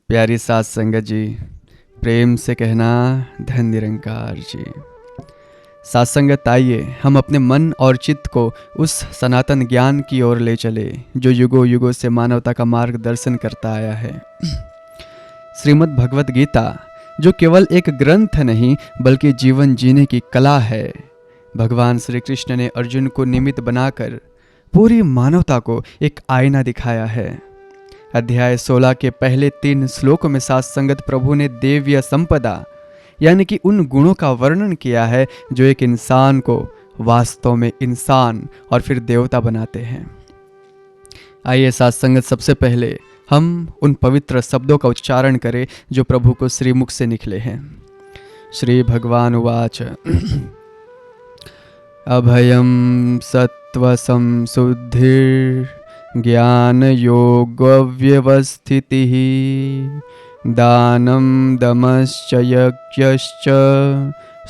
प्यारी साथ संगत जी, प्रेम से कहना धन निरंकार जी। साथ संगत, आइए हम अपने मन और चित्त को उस सनातन ज्ञान की ओर ले चले जो युगों युगों से मानवता का मार्गदर्शन करता आया है। श्रीमद् भगवत गीता जो केवल एक ग्रंथ नहीं बल्कि जीवन जीने की कला है। भगवान श्री कृष्ण ने अर्जुन को निमित्त बनाकर पूरी मानवता को एक आईना दिखाया है। अध्याय 16 के पहले 3 श्लोकों में साथ संगत प्रभु ने देवीय संपदा यानी कि उन गुणों का वर्णन किया है जो एक इंसान को वास्तव में इंसान और फिर देवता बनाते हैं। आइए साथ संगत, सबसे पहले हम उन पवित्र शब्दों का उच्चारण करें जो प्रभु को श्रीमुख से निकले हैं। श्री भगवान उवाच अभयम सत्वसं शुद्धिर ज्ञान योग व्यवस्थितिः दानं दमश्च यज्ञश्च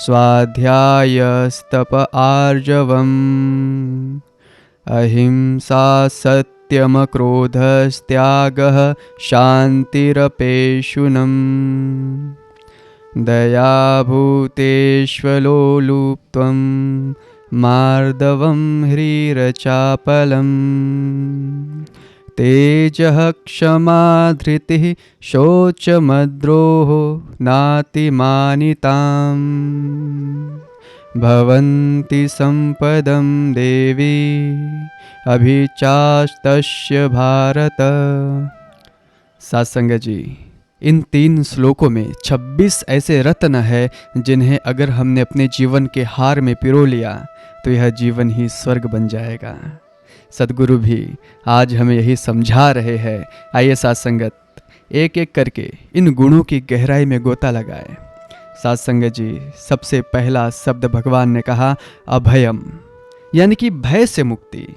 स्वाध्यायस्तप आर्जवम् अहिंसा सत्यम क्रोधस्त्यागः शान्तिरपेशुनम् दया भूतेष्वलोलुप्त्वं मार्दवं ह्रीरचापलम् तेजः क्षमा धृतिः शौचमद्रोहो नातिमानिताम् भवन्ति सम्पदं देवी अभिचास्तस्य भारत। साथ संगत जी, इन 3 श्लोकों में 26 ऐसे रत्न है जिन्हें अगर हमने अपने जीवन के हार में पिरो लिया तो यह जीवन ही स्वर्ग बन जाएगा। सद्गुरु भी आज हमें यही समझा रहे हैं। आइए साथ संगत, एक एक करके इन गुणों की गहराई में गोता लगाए। साथ संगत जी, सबसे पहला शब्द भगवान ने कहा अभयम, यानी कि भय से मुक्ति।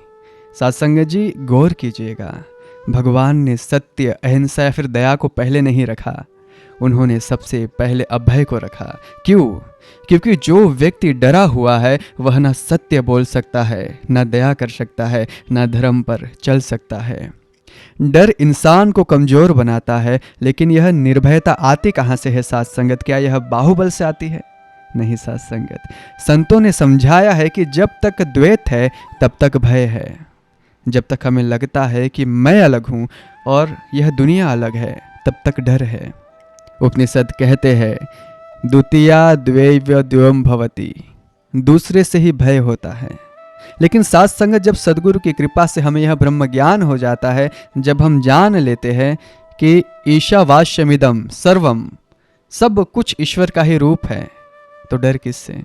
साथ संगत जी, गौर कीजिएगा, भगवान ने सत्य, अहिंसा या फिर दया को पहले नहीं रखा, उन्होंने सबसे पहले अभय को रखा। क्यों? क्योंकि जो व्यक्ति डरा हुआ है वह ना सत्य बोल सकता है, ना दया कर सकता है, ना धर्म पर चल सकता है। डर इंसान को कमजोर बनाता है, लेकिन यह निर्भयता आती कहाँ से है साथ संगत? क्या यह बाहुबल से आती है? नहीं साथ संगत, संतों ने समझाया है कि जब तक द्वैत है तब तक भय है। जब तक हमें लगता है कि मैं अलग हूँ और यह दुनिया अलग है तब तक डर है। उपनिषद कहते हैं द्वितीया द्वैव्य द्वयम भवति, दूसरे से ही भय होता है। लेकिन साथ संगत, जब सद्गुरु की कृपा से हमें यह ब्रह्म ज्ञान हो जाता है, जब हम जान लेते हैं कि ईशावास्यमिदं सर्वम, सब कुछ ईश्वर का ही रूप है, तो डर किससे?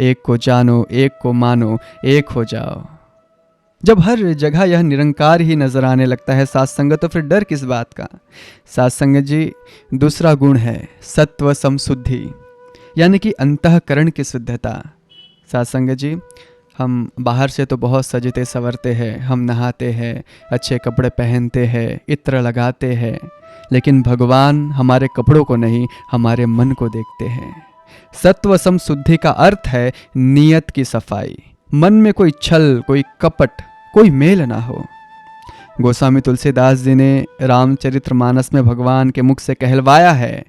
एक को जानो, एक को मानो, एक हो जाओ। जब हर जगह यह निरंकार ही नजर आने लगता है साथ संगत, तो फिर डर किस बात का? साथ संगत जी, दूसरा गुण है सत्व समशुद्धि, यानी कि अंतःकरण की शुद्धता। साथ संगत जी, हम बाहर से तो बहुत सजते संवरते हैं, हम नहाते हैं, अच्छे कपड़े पहनते हैं, इत्र लगाते हैं, लेकिन भगवान हमारे कपड़ों को नहीं, हमारे मन को देखते हैं। सत्व समशुद्धि का अर्थ है नियत की सफाई, मन में कोई छल, कोई कपट, कोई मेल ना हो। गोस्वामी तुलसीदास जी ने रामचरितमानस में भगवान के मुख से कहलवाया है,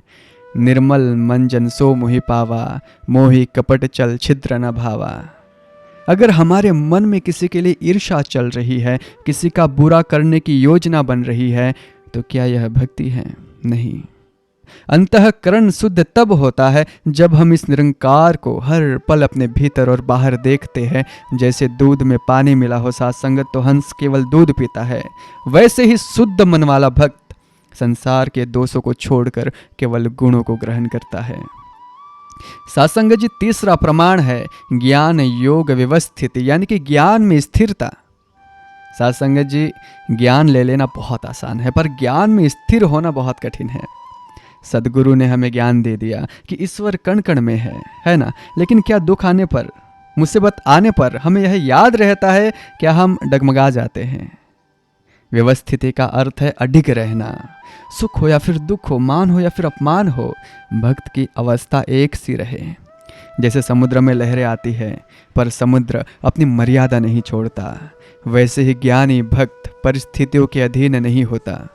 निर्मल मन जन सो मोहि पावा, मोहि कपट चल छिद्र न भावा। अगर हमारे मन में किसी के लिए ईर्ष्या चल रही है, किसी का बुरा करने की योजना बन रही है, तो क्या यह भक्ति है? नहीं। अंतःकरण शुद्ध तब होता है जब हम इस निरंकार को हर पल अपने भीतर और बाहर देखते हैं। जैसे दूध में पानी मिला हो साथ संगत, तो हंस केवल दूध पीता है, वैसे ही शुद्ध मन वाला भक्त संसार के दोषों को छोड़कर केवल गुणों को ग्रहण करता है। साथ संगत जी, तीसरा प्रमाण है ज्ञान योग व्यवस्थित, यानी कि ज्ञान में स्थिरता। साथ संगत जी, ज्ञान ले लेना बहुत आसान है, पर ज्ञान में स्थिर होना बहुत कठिन है। सद्गुरु ने हमें ज्ञान दे दिया कि ईश्वर कण कण में है ना? लेकिन क्या दुख आने पर, मुसीबत आने पर हमें यह याद रहता है? क्या हम डगमगा जाते हैं? व्यवस्थिति का अर्थ है अडिग रहना। सुख हो या फिर दुख हो, मान हो या फिर अपमान हो, भक्त की अवस्था एक सी रहे। जैसे समुद्र में लहरें आती है पर समुद्र अपनी मर्यादा नहीं छोड़ता, वैसे ही ज्ञानी भक्त परिस्थितियों के अधीन नहीं होता।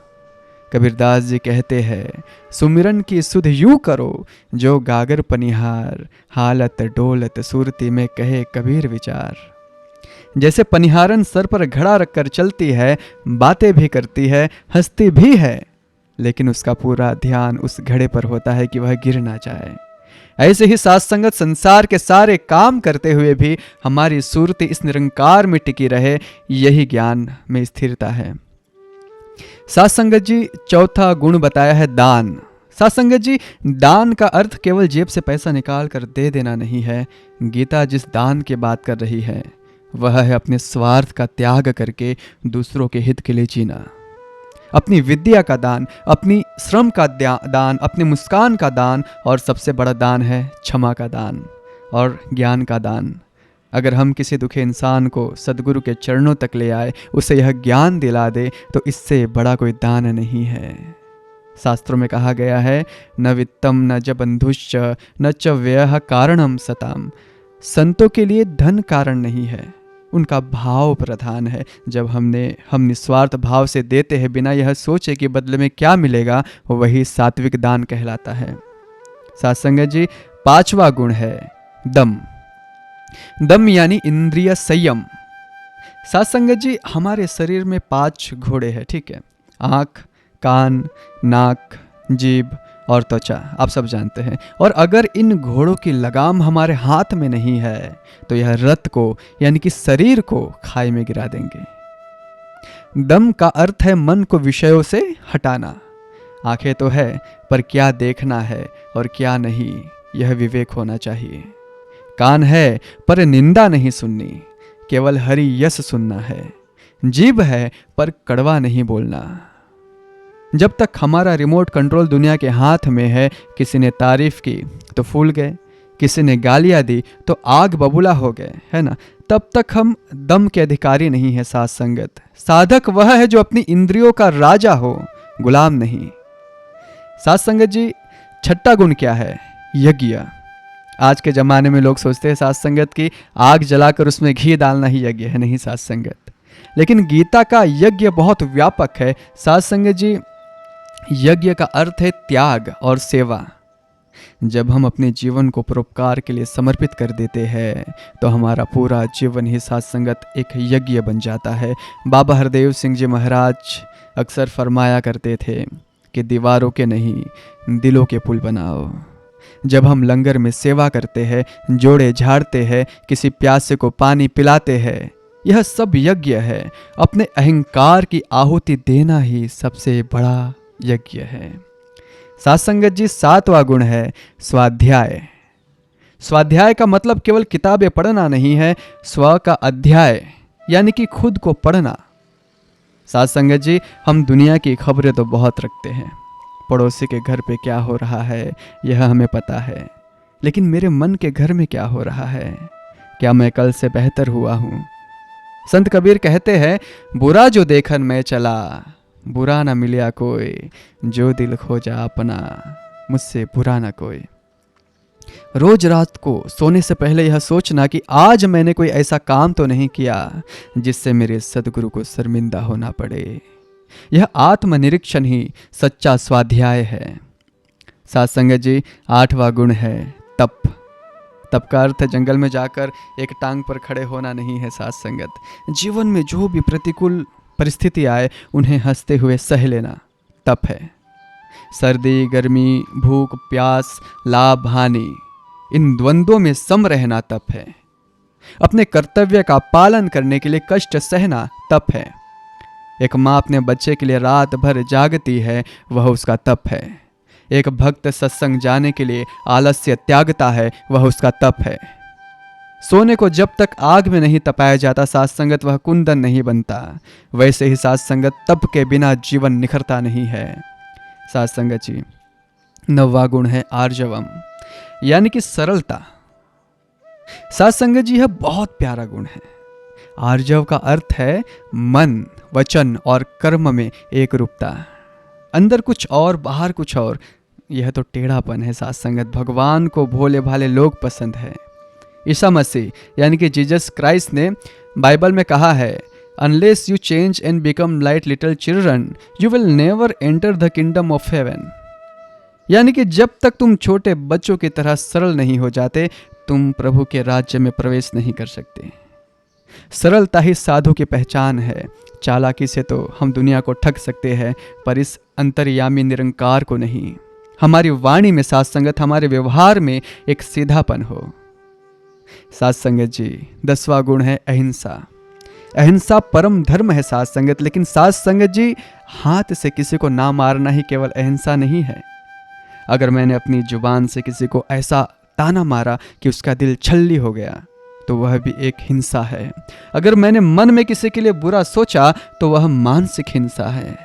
कबीरदास जी कहते हैं, सुमिरन की सुध यूं करो, जो गागर पनिहार, हालत डोलत सुरती में कहे कबीर विचार। जैसे पनिहारन सर पर घड़ा रखकर चलती है, बातें भी करती है, हंसती भी है, लेकिन उसका पूरा ध्यान उस घड़े पर होता है कि वह गिर ना जाए। ऐसे ही साथ संगत संसार के सारे काम करते हुए भी हमारी सुरती इस निरंकार में टिकी रहे, यही ज्ञान में स्थिरता है। साथ संगत जी चौथा गुण बताया है दान। साथ संगत जी, दान का अर्थ केवल जेब से पैसा निकाल कर दे देना नहीं है। गीता जिस दान की बात कर रही है वह है अपने स्वार्थ का त्याग करके दूसरों के हित के लिए जीना। अपनी विद्या का दान, अपनी श्रम का दान, अपनी मुस्कान का दान, और सबसे बड़ा दान है क्षमा का दान और ज्ञान का दान। अगर हम किसी दुखी इंसान को सदगुरु के चरणों तक ले आए, उसे यह ज्ञान दिला दे, तो इससे बड़ा कोई दान नहीं है। शास्त्रों में कहा गया है, न वित्तम न च बंधुश्च न च व्ययः कारणम सताम। संतों के लिए धन कारण नहीं है, उनका भाव प्रधान है। जब हम निस्वार्थ भाव से देते हैं, बिना यह सोचे कि बदले में क्या मिलेगा, वही सात्विक दान कहलाता है। साथ संगत जी, पांचवा गुण है दम। दम यानी इंद्रिय संयम। साथ संगत जी, हमारे शरीर में 5 घोड़े हैं, ठीक है। आँख, कान, नाक, जीभ और त्वचा, आप सब जानते हैं। और अगर इन घोड़ों की लगाम हमारे हाथ में नहीं है, तो यह रथ को यानी कि शरीर को खाई में गिरा देंगे। दम का अर्थ है मन को विषयों से हटाना। आंखें तो है, पर क्या देखना है और क्या नहीं, यह विवेक होना चाहिए। कान है, पर निंदा नहीं सुननी, केवल हरि यश सुनना है। जीभ है, पर कड़वा नहीं बोलना। जब तक हमारा रिमोट कंट्रोल दुनिया के हाथ में है, किसी ने तारीफ की तो फूल गए, किसी ने गालियां दी तो आग बबूला हो गए, है ना। तब तक हम दम के अधिकारी नहीं है। साथ संगत, साधक वह है जो अपनी इंद्रियों का राजा हो, गुलाम नहीं। साथ संगत जी, छठा गुण क्या है? यज्ञ। आज के ज़माने में लोग सोचते हैं साथ संगत की आग जलाकर उसमें घी डालना ही यज्ञ है। नहीं साथ संगत, लेकिन गीता का यज्ञ बहुत व्यापक है। साथ संगत जी, यज्ञ का अर्थ है त्याग और सेवा। जब हम अपने जीवन को परोपकार के लिए समर्पित कर देते हैं, तो हमारा पूरा जीवन ही साथ संगत एक यज्ञ बन जाता है। बाबा हरदेव सिंह जी महाराज अक्सर फरमाया करते थे कि दीवारों के नहीं, दिलों के पुल बनाओ। जब हम लंगर में सेवा करते हैं, जोड़े झाड़ते हैं, किसी प्यासे को पानी पिलाते हैं, यह सब यज्ञ है। अपने अहंकार की आहुति देना ही सबसे बड़ा यज्ञ है। साथ संगत जी, 7वां गुण है स्वाध्याय। स्वाध्याय का मतलब केवल किताबें पढ़ना नहीं है, स्व का अध्याय यानी कि खुद को पढ़ना। साथ संगत जी, हम दुनिया की खबरें तो बहुत रखते हैं, पड़ोसी के घर पे क्या हो रहा है यह हमें पता है, लेकिन मेरे मन के घर में क्या हो रहा है? क्या मैं कल से बेहतर हुआ हूँ? संत कबीर कहते हैं, बुरा जो देखन मैं चला, बुरा ना मिलिया कोई, जो दिल खोजा अपना, मुझसे बुरा ना कोई। रोज रात को सोने से पहले यह सोचना कि आज मैंने कोई ऐसा काम तो नहीं किया जिससे मेरे सदगुरु को शर्मिंदा होना पड़े। यह आत्मनिरीक्षण ही सच्चा स्वाध्याय है। साथ संगत जी, 8वां गुण है तप। तप का अर्थ जंगल में जाकर एक टांग पर खड़े होना नहीं है। साथ संगत, जीवन में जो भी प्रतिकूल परिस्थिति आए, उन्हें हंसते हुए सह लेना तप है। सर्दी, गर्मी, भूख, प्यास, लाभ, हानि, इन द्वंद्वों में सम रहना तप है। अपने कर्तव्य का पालन करने के लिए कष्ट सहना तप है। एक माँ अपने बच्चे के लिए रात भर जागती है, वह उसका तप है। एक भक्त सत्संग जाने के लिए आलस्य त्यागता है, वह उसका तप है। सोने को जब तक आग में नहीं तपाया जाता साथ संगत, वह कुंदन नहीं बनता। वैसे ही साथ संगत, तप के बिना जीवन निखरता नहीं है। साथ संगत जी, 9वां गुण है आर्जवम यानी कि सरलता। साथ संगत जी, यह बहुत प्यारा गुण है। आर्जव का अर्थ है मन, वचन और कर्म में एक रूपता। अंदर कुछ और बाहर कुछ और, यह तो टेढ़ापन है। साथ संगत, भगवान को भोले भाले लोग पसंद है। ईसा मसीह यानी कि जीसस क्राइस्ट ने बाइबल में कहा है, unless you change and become like little children you will never enter the kingdom of haven. यानी कि जब तक तुम छोटे बच्चों की तरह सरल नहीं हो जाते, तुम प्रभु के राज्य में प्रवेश नहीं कर सकते। सरलता ही साधु की पहचान है। चालाकी से तो हम दुनिया को ठग सकते हैं, पर इस अंतर्यामी निरंकार को नहीं। हमारी वाणी में साथ संगत, हमारे व्यवहार में एक सीधापन हो। साथ संगत जी, 10वां गुण है अहिंसा। अहिंसा परम धर्म है साथ संगत। लेकिन साथ संगत जी, हाथ से किसी को ना मारना ही केवल अहिंसा नहीं है। अगर मैंने अपनी जुबान से किसी को ऐसा ताना मारा कि उसका दिल छल्ली हो गया, तो वह भी एक हिंसा है। अगर मैंने मन में किसी के लिए बुरा सोचा, तो वह मानसिक हिंसा है।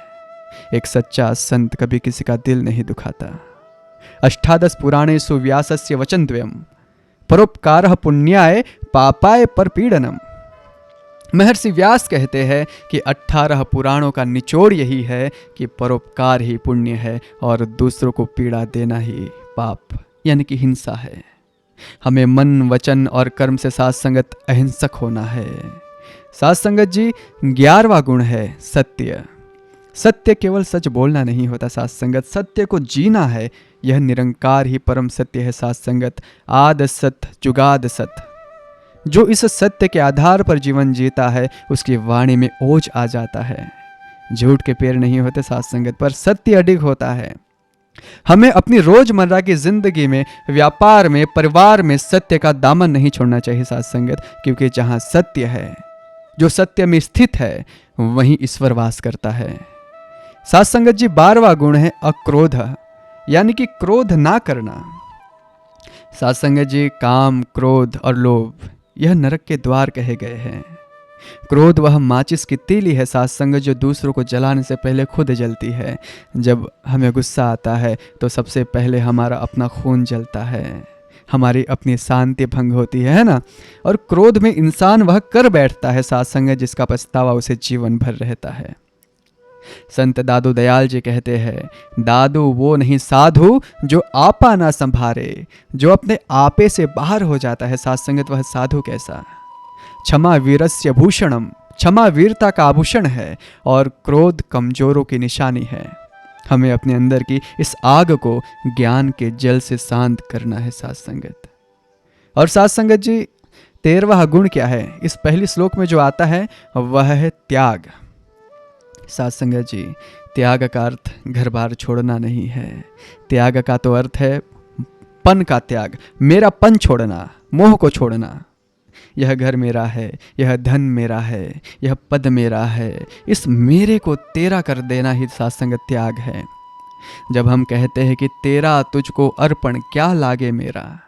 एक सच्चा संत कभी किसी का दिल नहीं दुखाता। अष्टादश पुराणेषु व्यासस्य वचनद्वयम् परोपकारः पुण्याय पापाय परपीडनम्। महर्षि व्यास कहते हैं कि 18 पुराणों का निचोड़ यही है कि परोपकार ही पुण्य है और दूसरों को पीड़ा देना ही पाप यानी कि हिंसा है। हमें मन, वचन और कर्म से साथ संगत अहिंसक होना है। साथ संगत जी, 11वां गुण है सत्य। सत्य केवल सच बोलना नहीं होता साथ संगत, सत्य को जीना है। यह निरंकार ही परम सत्य है साथ संगत। आद सत्य जुगाद सत्य। जो इस सत्य के आधार पर जीवन जीता है, उसकी वाणी में ओज आ जाता है। झूठ के पैर नहीं होते साथ संगत, पर सत्य अडिग होता है। हमें अपनी रोजमर्रा की जिंदगी में, व्यापार में, परिवार में सत्य का दामन नहीं छोड़ना चाहिए साथ संगत, क्योंकि जहां सत्य है, जो सत्य में स्थित है, वहीं ईश्वर वास करता है। साथ संगत जी, 12वां गुण है अक्रोध, यानी कि क्रोध ना करना। साथ संगत जी, काम, क्रोध और लोभ यह नरक के द्वार कहे गए हैं। क्रोध वह माचिस की तीली है साथ संगत, जो दूसरों को जलाने से पहले खुद जलती है। जब हमें गुस्सा आता है तो सबसे पहले हमारा अपना खून जलता है, हमारी अपनी शांति भंग होती है ना। और क्रोध में इंसान वह कर बैठता है साथ संगत, जिसका पछतावा उसे जीवन भर रहता है। संत दादू दयाल जी कहते हैं, दादू वो नहीं साधु जो आपा ना संभारे, जो अपने आपे से बाहर हो जाता है साथ संगत, वह साधु कैसा। क्षमा वीरस्य भूषणम, क्षमा वीरता का आभूषण है और क्रोध कमजोरों की निशानी है। हमें अपने अंदर की इस आग को ज्ञान के जल से शांत करना है साथ संगत। और साथ संगत जी, 13वां गुण क्या है? इस पहली श्लोक में जो आता है वह है त्याग। साथ संगत जी, त्याग का अर्थ घर बार छोड़ना नहीं है। त्याग का तो अर्थ है पन का त्याग, मेरा पन छोड़ना, मोह को छोड़ना। यह घर मेरा है, यह धन मेरा है, यह पद मेरा है, इस मेरे को तेरा कर देना ही साथ संगत त्याग है। जब हम कहते हैं कि तेरा तुझको अर्पण क्या लागे मेरा,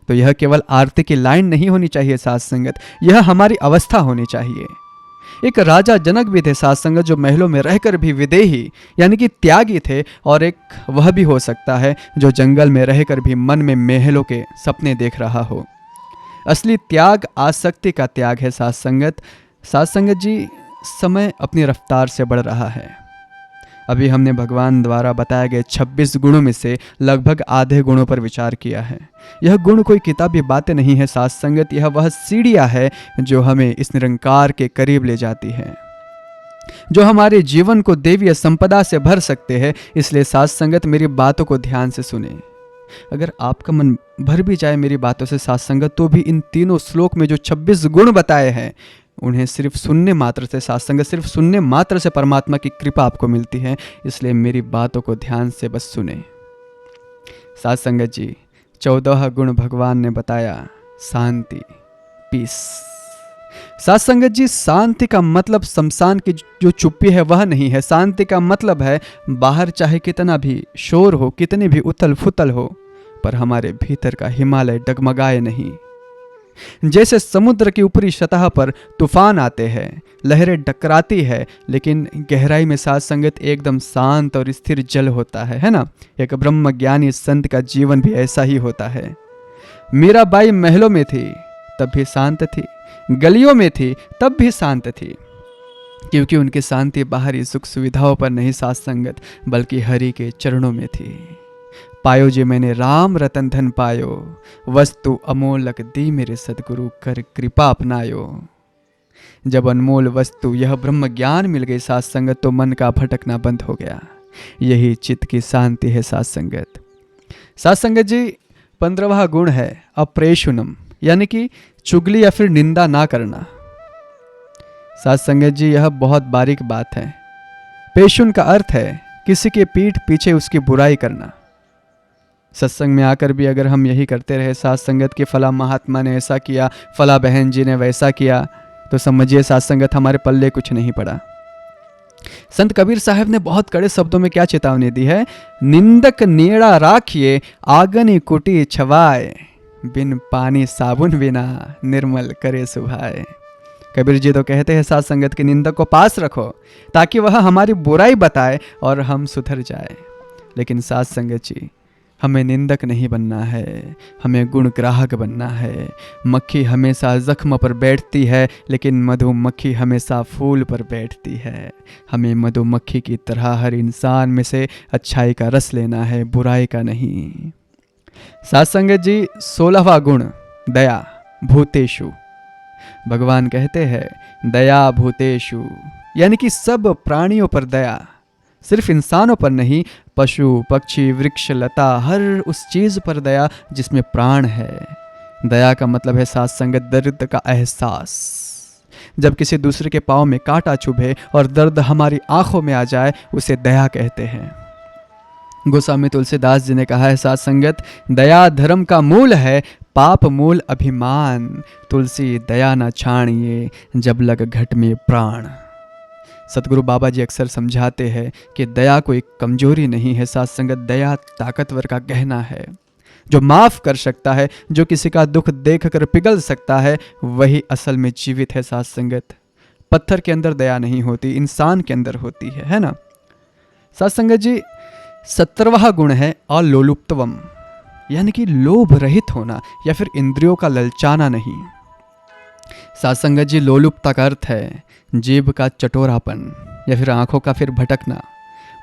तो यह केवल आरती की लाइन नहीं होनी चाहिए साथ संगत, यह हमारी अवस्था होनी चाहिए। एक राजा जनक भी थे साथ संगत, जो महलों में रहकर भी विदेही यानी कि त्यागी थे, और एक वह भी हो सकता है जो जंगल में रहकर भी मन में महलों के सपने देख रहा हो। असली त्याग आसक्ति का त्याग है साथ संगत। साथ संगत जी, समय अपनी रफ्तार से बढ़ रहा है। अभी हमने भगवान द्वारा बताए गए 26 गुणों में से लगभग आधे गुणों पर विचार किया है। यह गुण कोई किताबी बातें नहीं है साथ संगत, यह वह सीढ़ियां है जो हमें इस निरंकार के करीब ले जाती है, जो हमारे जीवन को देवीय संपदा से भर सकते हैं। इसलिए साथ संगत, मेरी बातों को ध्यान से सुने। अगर आपका मन भर भी जाए मेरी बातों से साथ संगत, तो भी इन तीनों श्लोक में जो 26 गुण बताए हैं, उन्हें सिर्फ सुनने मात्र से साथ संगत, सिर्फ सुनने मात्र से परमात्मा की कृपा आपको मिलती है। इसलिए मेरी बातों को ध्यान से बस सुने। साथ संगत जी, 14वां गुण भगवान ने बताया शांति, पीस। साथ संगत जी, शांति का मतलब शमशान की जो चुप्पी है वह नहीं है। शांति का मतलब है बाहर चाहे कितना भी शोर हो, कितनी भी उथल फुथल हो, पर हमारे भीतर का हिमालय डगमगाए नहीं। जैसे समुद्र की ऊपरी सतह पर तूफान आते हैं, लहरें टकराती है, लेकिन गहराई में साथ संगत एकदम शांत और स्थिर जल होता है ना। एक ब्रह्म ज्ञानी संत का जीवन भी ऐसा ही होता है। मीराबाई महलों में थी तब भी शांत थी, गलियों में थी तब भी शांत थी, क्योंकि उनकी शांति बाहरी सुख सुविधाओं पर नहीं साथ संगत, बल्कि हरि के चरणों में थी। पायो जे मैंने राम रतन धन पायो, वस्तु अमोलक दी मेरे सदगुरु कर कृपा अपनायो। जब अनमोल वस्तु यह ब्रह्म ज्ञान मिल गई साथ संगत, तो मन का भटकना बंद हो गया। यही चित्त की शांति है साथ संगत। साथ संगत जी 15वां गुण है अप्रेषुनम, यानी कि चुगली या फिर निंदा ना करना। साथ संगत जी यह बहुत बारीक बात है। पेशुन का अर्थ है किसी के पीठ पीछे उसकी बुराई करना। सत्संग में आकर भी अगर हम यही करते रहे साथ संगत कि फला महात्मा ने ऐसा किया, फला बहन जी ने वैसा किया, तो समझिए साथ संगत हमारे पल्ले कुछ नहीं पड़ा। संत कबीर साहब ने बहुत कड़े शब्दों में क्या चेतावनी दी है, निंदक नेड़ा राखिए आगनी कुटी छवाए, बिन पानी साबुन बिना निर्मल करे सुभाए। कबीर जी तो कहते हैं साथ संगत के निंदक को पास रखो ताकि वह हमारी बुराई बताए और हम सुधर जाए। लेकिन साथ संगत जी हमें निंदक नहीं बनना है, हमें गुण ग्राहक बनना है। मक्खी हमेशा जख्म पर बैठती है, लेकिन मधुमक्खी हमेशा फूल पर बैठती है। हमें मधुमक्खी की तरह हर इंसान में से अच्छाई का रस लेना है, बुराई का नहीं। साथ संगत जी 16वां गुण दया भूतेषु। भगवान कहते हैं दया भूतेषु, यानी कि सब प्राणियों पर दया, सिर्फ इंसानों पर नहीं, पशु पक्षी वृक्ष लता हर उस चीज पर दया जिसमें प्राण है। दया का मतलब है साथ संगत दर्द का एहसास। जब किसी दूसरे के पाँव में कांटा चुभे और दर्द हमारी आंखों में आ जाए, उसे दया कहते हैं। गोस्वामी तुलसीदास जी ने कहा है साथ संगत दया धर्म का मूल है, पाप मूल अभिमान, तुलसी दया न छाणिए जब लग घट में प्राण। सतगुरु बाबा जी अक्सर समझाते हैं कि दया कोई कमजोरी नहीं है साथ संगत, दया ताकतवर का गहना है। जो माफ कर सकता है, जो किसी का दुख देखकर पिघल सकता है, वही असल में जीवित है साथ संगत। पत्थर के अंदर दया नहीं होती, इंसान के अंदर होती है ना। साथ संगत जी 17वां गुण है अलोलुप्तवम, यानी कि लोभ रहित होना या फिर इंद्रियों का ललचाना नहीं। साथ संगत जी लोलुपता का अर्थ है जीभ का चटोरापन या फिर आंखों का फिर भटकना,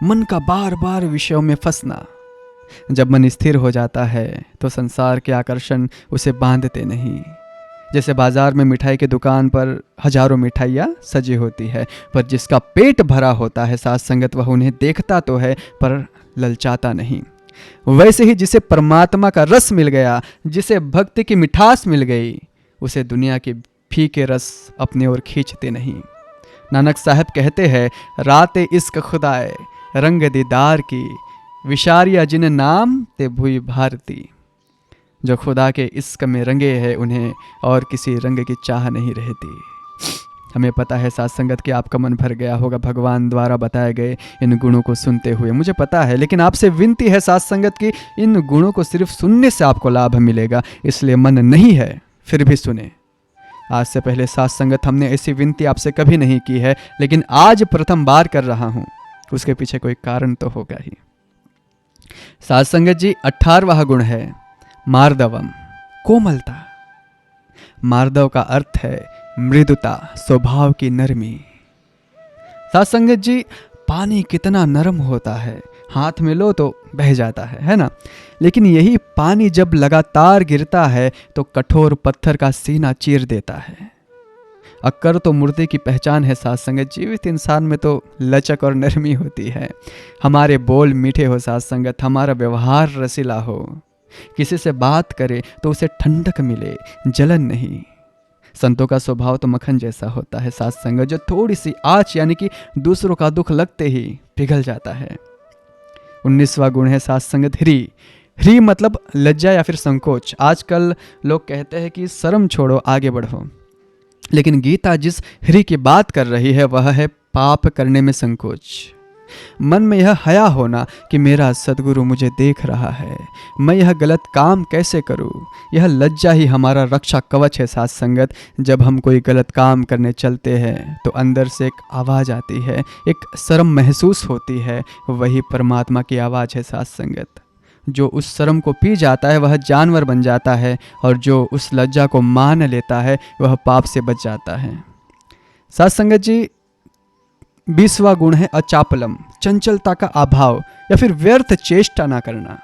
मन का बार बार विषयों में फंसना। जब मन स्थिर हो जाता है तो संसार के आकर्षण उसे बांधते नहीं। जैसे बाजार में मिठाई की दुकान पर हजारों मिठाइयाँ सजी होती है, पर जिसका पेट भरा होता है साथ संगत वह उन्हें देखता तो है पर ललचाता नहीं। वैसे ही जिसे परमात्मा का रस मिल गया, जिसे भक्ति की मिठास मिल गई, उसे दुनिया के फीके रस अपने ओर खींचते नहीं। नानक साहब कहते हैं रात इश्क खुदाए रंग दीदार की, विशारिया जिन नाम ते भुई भारती। जो खुदा के इश्क में रंगे हैं उन्हें और किसी रंग की चाह नहीं रहती। हमें पता है साथ संगत कि आपका मन भर गया होगा भगवान द्वारा बताए गए इन गुणों को सुनते हुए, मुझे पता है। लेकिन आपसे विनती है साथ संगत की इन गुणों को सिर्फ सुनने से आपको लाभ मिलेगा, इसलिए मन नहीं है फिर भी सुने। आज से पहले साथ संगत हमने ऐसी विनती आपसे कभी नहीं की है, लेकिन आज प्रथम बार कर रहा हूं, उसके पीछे कोई कारण तो होगा ही। साथ संगत जी 18वां गुण है मार्दवम, कोमलता। मार्दव का अर्थ है मृदुता, स्वभाव की नरमी। साथ संगत जी पानी कितना नरम होता है, हाथ में लो तो बह जाता है ना। लेकिन यही पानी जब लगातार गिरता है तो कठोर पत्थर का सीना चीर देता है। अक्कर तो मूर्ति की पहचान है साथ संगत, जीवित इंसान में तो लचक और नरमी होती है। हमारे बोल मीठे हो साथ संगत, हमारा व्यवहार रसीला हो, किसी से बात करे तो उसे ठंडक मिले, जलन नहीं। संतों का स्वभाव तो मक्खन जैसा होता है साथ संगत, जो थोड़ी सी आँच यानी कि दूसरों का दुख लगते ही पिघल जाता है। 19वां गुण है साथ संगत ह्री। ह्री मतलब लज्जा या फिर संकोच। आजकल लोग कहते हैं कि शर्म छोड़ो आगे बढ़ो, लेकिन गीता जिस ह्री की बात कर रही है वह है पाप करने में संकोच। मन में यह हया होना कि मेरा सद्गुरु मुझे देख रहा है, मैं यह गलत काम कैसे करूं। यह लज्जा ही हमारा रक्षा कवच है साथ संगत। जब हम कोई गलत काम करने चलते हैं तो अंदर से एक आवाज़ आती है, एक शर्म महसूस होती है, वही परमात्मा की आवाज़ है साथ संगत। जो उस शर्म को पी जाता है वह जानवर बन जाता है, और जो उस लज्जा को मान लेता है वह पाप से बच जाता है। साथ संगत जी 20वां गुण है अचापलम, चंचलता का अभाव या फिर व्यर्थ चेष्टा ना करना।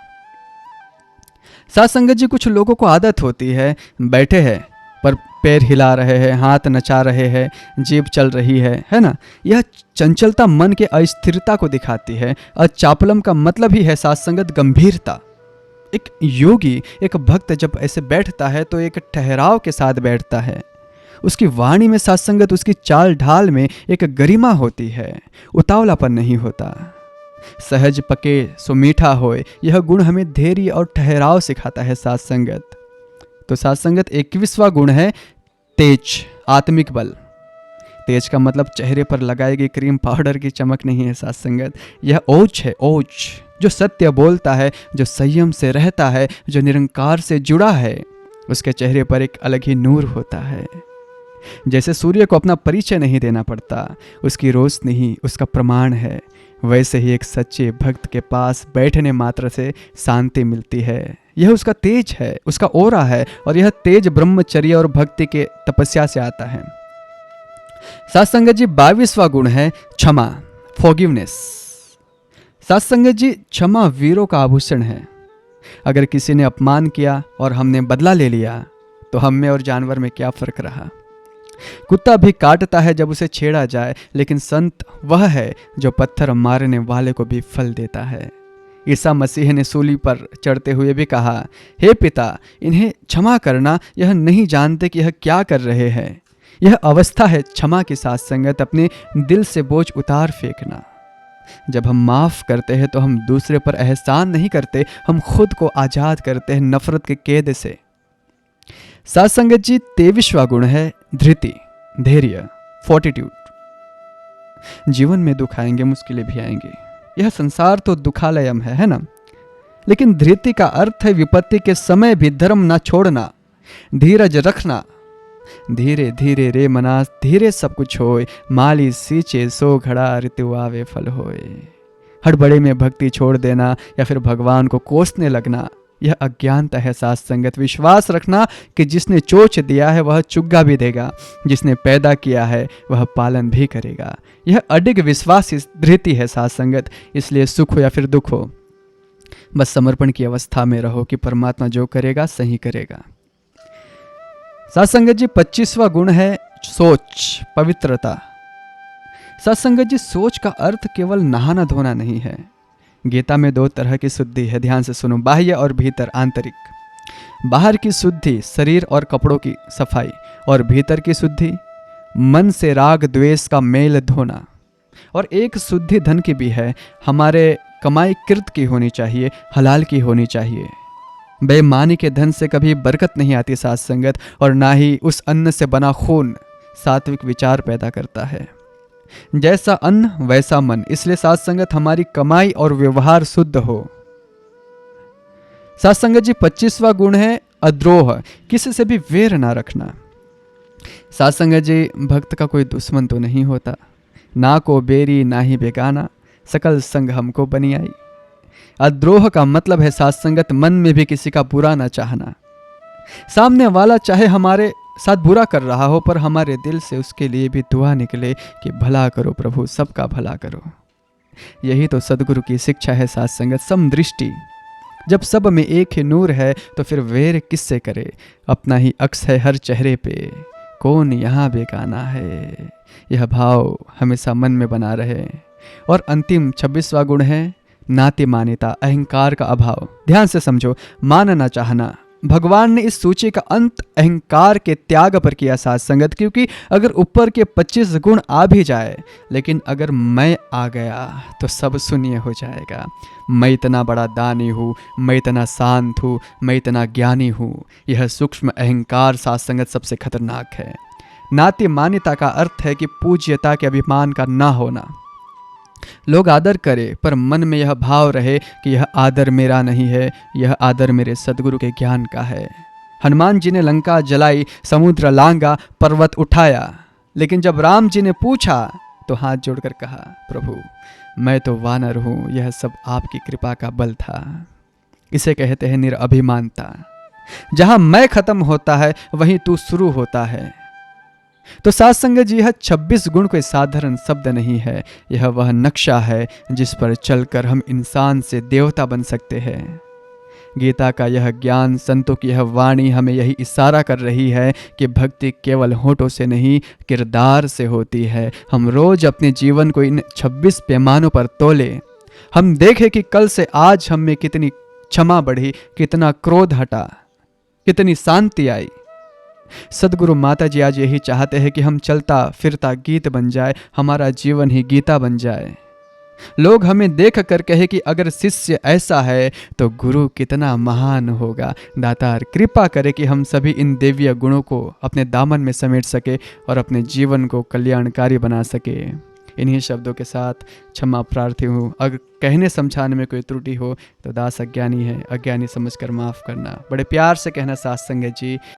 साथ संगत जी कुछ लोगों को आदत होती है, बैठे हैं पर पैर हिला रहे हैं, हाथ नचा रहे हैं, जीभ चल रही है ना। यह चंचलता मन के अस्थिरता को दिखाती है। अचापलम का मतलब ही है साथ संगत गंभीरता। एक योगी, एक भक्त जब ऐसे बैठता है तो एक ठहराव के साथ बैठता है। उसकी वाणी में साथ संगत, उसकी चाल ढाल में एक गरिमा होती है, उतावलापन नहीं होता। सहज पके सो मीठा होए, यह गुण हमें धैर्य और ठहराव सिखाता है साथ संगत। तो साथ संगत 21वां गुण है तेज, आत्मिक बल। तेज का मतलब चेहरे पर लगाई गई क्रीम पाउडर की चमक नहीं है साथ संगत। यह ओज है, ओज, जो सत्य बोलता है, जो संयम से रहता है, जो निरंकार से जुड़ा है, उसके चेहरे पर एक अलग ही नूर होता है। जैसे सूर्य को अपना परिचय नहीं देना पड़ता, उसकी रोशनी ही उसका प्रमाण है, वैसे ही एक सच्चे भक्त के पास बैठने मात्र से शांति मिलती है। यह उसका तेज है, उसका ओरा है, और यह तेज ब्रह्मचर्य और भक्ति के तपस्या से आता है। साथ संगत जी 22वां गुण है क्षमा, फॉरगिवनेस। साथ संगत जी क्षमा वीरों का आभूषण है। अगर किसी ने अपमान किया और हमने बदला ले लिया तो हम में और जानवर में क्या फर्क रहा। कुत्ता भी काटता है जब उसे छेड़ा जाए, लेकिन संत वह है जो पत्थर मारने वाले को भी फल देता है। ईसा मसीह ने सूली पर चढ़ते हुए भी कहा, हे पिता, इन्हें क्षमा करना, यह नहीं जानते कि यह क्या कर रहे हैं। यह अवस्था है क्षमा की साथ संगत, अपने दिल से बोझ उतार फेंकना। जब हम माफ करते हैं तो हम दूसरे पर एहसान नहीं करते, हम खुद को आजाद करते हैं नफरत के कैद से। साथ संगत जी 23वां गुण है धृति, धैर्य, फोर्टिट्यूड। जीवन में दुख आएंगे, मुश्किलें भी आएंगे, यह संसार तो दुखालयम है ना। लेकिन धृति का अर्थ है विपत्ति के समय भी धर्म ना छोड़ना, धीरज रखना। धीरे धीरे रे मनास, धीरे सब कुछ होए, माली सींचे सो घड़ा, ऋतु आवे फल होए। हड़बड़े में भक्ति छोड़ देना या फिर भगवान को कोसने लगना, यह अज्ञानता है साथ संगत। विश्वास रखना कि जिसने चोच दिया है वह चुग्गा भी देगा, जिसने पैदा किया है वह पालन भी करेगा। यह अडिग विश्वास धृति है साथ संगत। इसलिए सुख हो या फिर दुख हो, बस समर्पण की अवस्था में रहो कि परमात्मा जो करेगा सही करेगा। साथ संगत जी 25वां गुण है सोच, पवित्रता। साथ संगत जी सोच का अर्थ केवल नहाना धोना नहीं है। गीता में 2 तरह की शुद्धि है, ध्यान से सुनो, बाह्य और भीतर, आंतरिक। बाहर की शुद्धि शरीर और कपड़ों की सफाई, और भीतर की शुद्धि मन से राग द्वेष का मेल धोना। और एक शुद्धि धन की भी है, हमारे कमाई कृत की होनी चाहिए, हलाल की होनी चाहिए। बेईमानी के धन से कभी बरकत नहीं आती साथ संगत, और ना ही उस अन्न से बना खून सात्विक विचार पैदा करता है। जैसा अन्न वैसा मन, इसलिए साथ संगत हमारी कमाई और व्यवहार शुद्ध हो। साथ संगत जी 25वां गुण है अद्रोह, किसी से भी वेर ना रखना। साथ संगत जी भक्त का कोई दुश्मन तो नहीं होता, ना को बेरी ना ही बेगाना, सकल संग हमको बनी आई। अद्रोह का मतलब है साथ संगत मन में भी किसी का बुरा ना चाहना। सामने वाला चाहे हमारे साथ बुरा कर रहा हो, पर हमारे दिल से उसके लिए भी दुआ निकले कि भला करो प्रभु, सबका भला करो। यही तो सदगुरु की शिक्षा है साथ संगत, समदृष्टि। जब सब में एक ही नूर है तो फिर वेर किससे करे, अपना ही अक्स है हर चेहरे पे, कौन यहाँ बेगाना है। यह भाव हमेशा मन में बना रहे। और अंतिम 26वां गुण है नाति मान्यता, अहंकार का अभाव। ध्यान से समझो, मानना चाहना। भगवान ने इस सूची का अंत अहंकार के त्याग पर किया साथ संगत, क्योंकि अगर ऊपर के 25 गुण आ भी जाए, लेकिन अगर मैं आ गया तो सब शून्य हो जाएगा। मैं इतना बड़ा दानी हूँ, मैं इतना शांत हूँ, मैं इतना ज्ञानी हूँ, यह सूक्ष्म अहंकार साथ संगत सबसे खतरनाक है। नाति मान्यता का अर्थ है कि पूज्यता के अभिमान का ना होना। लोग आदर करें पर मन में यह भाव रहे कि यह आदर मेरा नहीं है, यह आदर मेरे सदगुरु के ज्ञान का है। हनुमान जी ने लंका जलाई, समुद्र लांगा, पर्वत उठाया, लेकिन जब राम जी ने पूछा तो हाथ जोड़कर कहा, प्रभु मैं तो वानर हूँ, यह सब आपकी कृपा का बल था। इसे कहते हैं निरअभिमानता। जहां मैं खत्म होता है वहीं तू शुरू होता है। तो साथ संगत जी, यह 26 गुण कोई साधारण शब्द नहीं है, यह वह नक्शा है जिस पर चलकर हम इंसान से देवता बन सकते हैं। गीता का यह ज्ञान, संतों की यह वाणी हमें यही इशारा कर रही है कि भक्ति केवल होठों से नहीं, किरदार से होती है। हम रोज अपने जीवन को इन 26 पैमानों पर तोलें। हम देखें कि कल से आज हम में कितनी क्षमा बढ़ी, कितना क्रोध हटा, कितनी शांति आई। सदगुरु माता जी आज यही चाहते हैं कि हम चलता फिरता गीत बन जाए, हमारा जीवन ही गीता बन जाए। लोग हमें देख कर कहे कि अगर शिष्य ऐसा है तो गुरु कितना महान होगा। दातार कृपा करे कि हम सभी इन देवीय गुणों को अपने दामन में समेट सके और अपने जीवन को कल्याणकारी बना सके। इन्हीं शब्दों के साथ क्षमा प्रार्थी हूँ। अगर कहने समझाने में कोई त्रुटि हो तो दास अज्ञानी है, अज्ञानी समझकर माफ़ करना। बड़े प्यार से कहना साथ संगत जी।